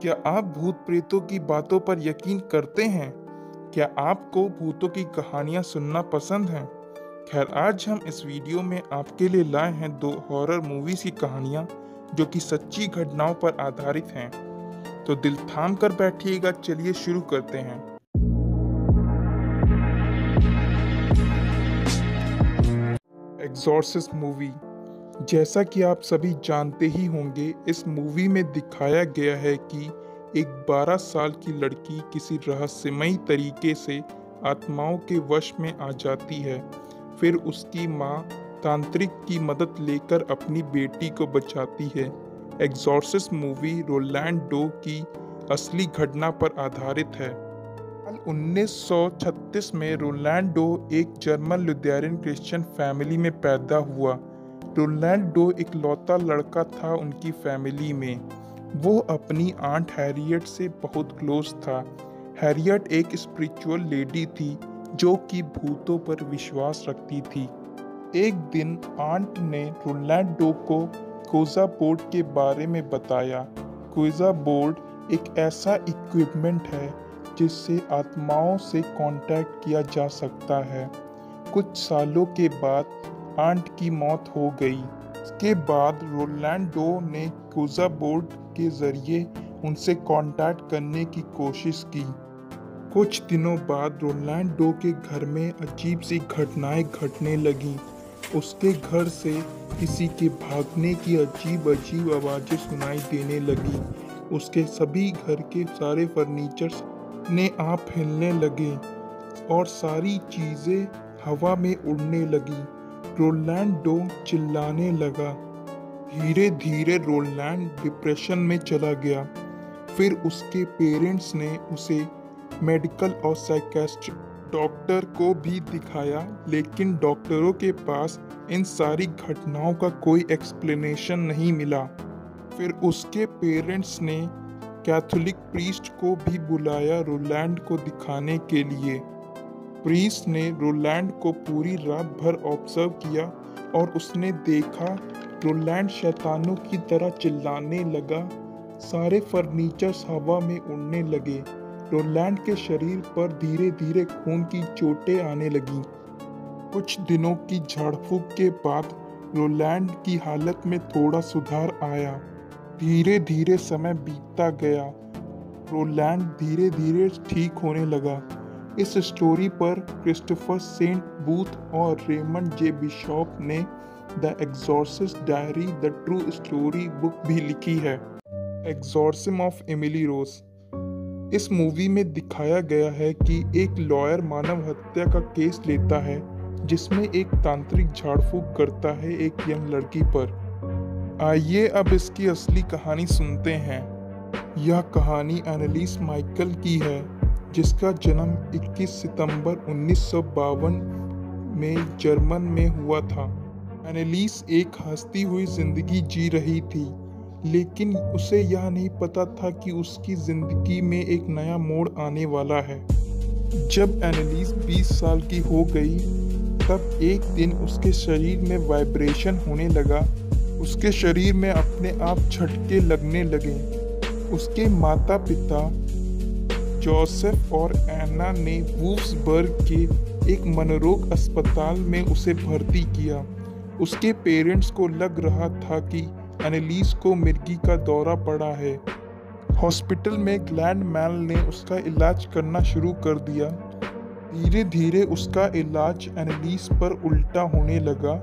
क्या आप भूत प्रेतों की बातों पर यकीन करते हैं? क्या आपको भूतों की कहानियां सुनना पसंद है? खैर, आज हम इस वीडियो में आपके लिए लाए हैं दो हॉरर मूवीज की कहानियां जो कि सच्ची घटनाओं पर आधारित हैं। तो दिल थाम कर बैठिएगा, चलिए शुरू करते हैं। Exorcist movie. जैसा कि आप सभी जानते ही होंगे, इस मूवी में दिखाया गया है कि एक 12 साल की लड़की किसी रहस्यमयी तरीके से आत्माओं के वश में आ जाती है। फिर उसकी माँ तांत्रिक की मदद लेकर अपनी बेटी को बचाती है। एग्जॉर्सिस्ट मूवी रोलैंडो की असली घटना पर आधारित है। साल 1936 में रोलैंडो एक जर्मन लुथेरन क्रिश्चियन फैमिली में पैदा हुआ। रोलैंडो इकलौता लड़का था उनकी फैमिली में। वो अपनी आंट हैरियट से बहुत क्लोज था। हैरियट एक स्पिरिचुअल लेडी थी जो कि भूतों पर विश्वास रखती थी। एक दिन आंट ने रोलैंडो को कोजा बोर्ड के बारे में बताया। कोजा बोर्ड एक ऐसा इक्विपमेंट है जिससे आत्माओं से कांटेक्ट किया जा सकता है। कुछ सालों के बाद आंट की मौत हो गई। इसके बाद रोलैंडो ने कोजा बोर्ड के जरिए उनसे कांटेक्ट करने की कोशिश की। कुछ दिनों बाद रोलैंडो के घर में अजीब सी घटनाएं घटने लगीं। उसके घर से किसी के भागने की अजीब अजीब आवाज़ें सुनाई देने लगी। उसके सभी घर के सारे फर्नीचर्स अपने आप हिलने लगे और सारी चीजें हवा में उड़ने लगी। रोलैंडो चिल्लाने लगा। धीरे धीरे रोलैंड डिप्रेशन में चला गया। फिर उसके पेरेंट्स ने उसे मेडिकल और साइकेट्रिस्ट डॉक्टर को भी दिखाया, लेकिन डॉक्टरों के पास इन सारी घटनाओं का कोई एक्सप्लेनेशन नहीं मिला। फिर उसके पेरेंट्स ने कैथोलिक प्रीस्ट को भी बुलाया रोलैंड को दिखाने के लिए। प्रीस्ट ने रोलैंड को पूरी रात भर ऑब्जर्व किया और उसने देखा रोलैंड शैतानों की तरह चिल्लाने लगा। सारे फर्नीचर्स हवा में उड़ने लगे। रोलैंड के शरीर पर धीरे धीरे खून की चोटें आने लगीं। कुछ दिनों की झाड़ फूक के बाद रोलैंड की हालत में थोड़ा सुधार आया। धीरे धीरे समय बीतता गया। रोलैंड धीरे धीरे ठीक होने लगा। इस स्टोरी पर क्रिस्टोफर सेंट बूथ और रेमंड जे बिशॉप ने the exorcist diary the true story book भी लिखी है। Exorcism of Emily Rose. इस मूवी में दिखाया गया है कि एक लॉयर मानव हत्या का केस लेता है जिसमें एक तांत्रिक झाड़ फूक करता है एक यंग लड़की पर। आइए अब इसकी असली कहानी सुनते हैं। यह कहानी एनालिस माइकल की है, जिसका जन्म 21 सितंबर 1952 में जर्मन में हुआ था। एनालिस एक हंसती हुई जिंदगी जी रही थी, लेकिन उसे यह नहीं पता था कि उसकी जिंदगी में एक नया मोड़ आने वाला है। जब एनालिस 20 साल की हो गई, तब एक दिन उसके शरीर में वाइब्रेशन होने लगा। उसके शरीर में अपने आप झटके लगने लगे। उसके माता पिता जोसेफ और एना ने वुल्फ्सबर्ग के एक मनोरोग अस्पताल में उसे भर्ती किया। उसके पेरेंट्स को लग रहा था कि एनालिस को मिर्गी का दौरा पड़ा है। हॉस्पिटल में ग्लैंड मैल ने उसका इलाज करना शुरू कर दिया। धीरे धीरे उसका इलाज एनालिस पर उल्टा होने लगा।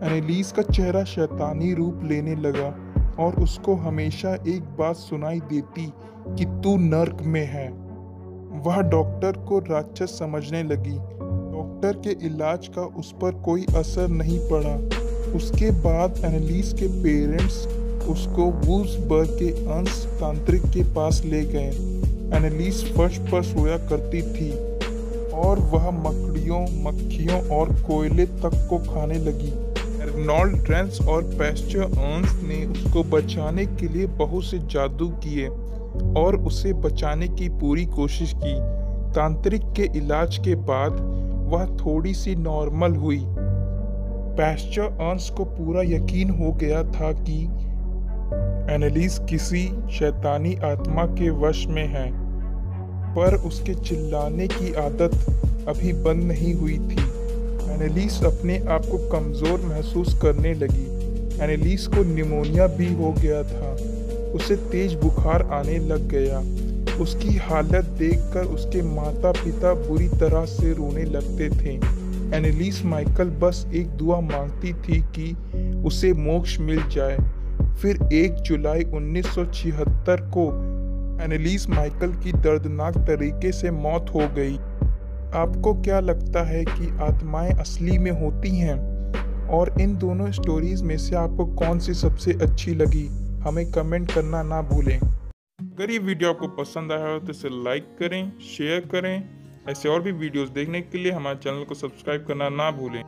एनालिस का चेहरा शैतानी रूप लेने लगा और उसको हमेशा एक बात सुनाई देती कि तू नर्क में है। वह डॉक्टर को राक्षस समझने लगी। डॉक्टर के इलाज का उस पर कोई असर नहीं पड़ा। उसके बाद एनालिस के पेरेंट्स उसको वुल्फ्सबर्ग के अंश तांत्रिक के पास ले गए। एनालिस फर्श पर सोया करती थी और वह मकड़ियों, मक्खियों और कोयले तक को खाने लगी। एर्नोल्ड ट्रेंस और पैस्चर अर्न्स ने उसको बचाने के लिए बहुत से जादू किए और उसे बचाने की पूरी कोशिश की। तांत्रिक के इलाज के बाद वह थोड़ी सी नॉर्मल हुई। पैस्चर अर्न्स को पूरा यकीन हो गया था कि एनालिस किसी शैतानी आत्मा के वश में है, पर उसके चिल्लाने की आदत अभी बंद नहीं हुई थी। एनालिस अपने आप को कमज़ोर महसूस करने लगी। एनालिस को निमोनिया भी हो गया था। उसे तेज बुखार आने लग गया। उसकी हालत देखकर उसके माता पिता बुरी तरह से रोने लगते थे। एनालिस माइकल बस एक दुआ मांगती थी कि उसे मोक्ष मिल जाए। फिर 1 जुलाई 1976 को एनालिस माइकल की दर्दनाक तरीके से मौत हो गई। आपको क्या लगता है कि आत्माएं असली में होती हैं? और इन दोनों स्टोरीज में से आपको कौन सी सबसे अच्छी लगी? हमें कमेंट करना ना भूलें। अगर ये वीडियो आपको पसंद आया हो तो इसे लाइक करें, शेयर करें। ऐसे और भी वीडियोस देखने के लिए हमारे चैनल को सब्सक्राइब करना ना भूलें।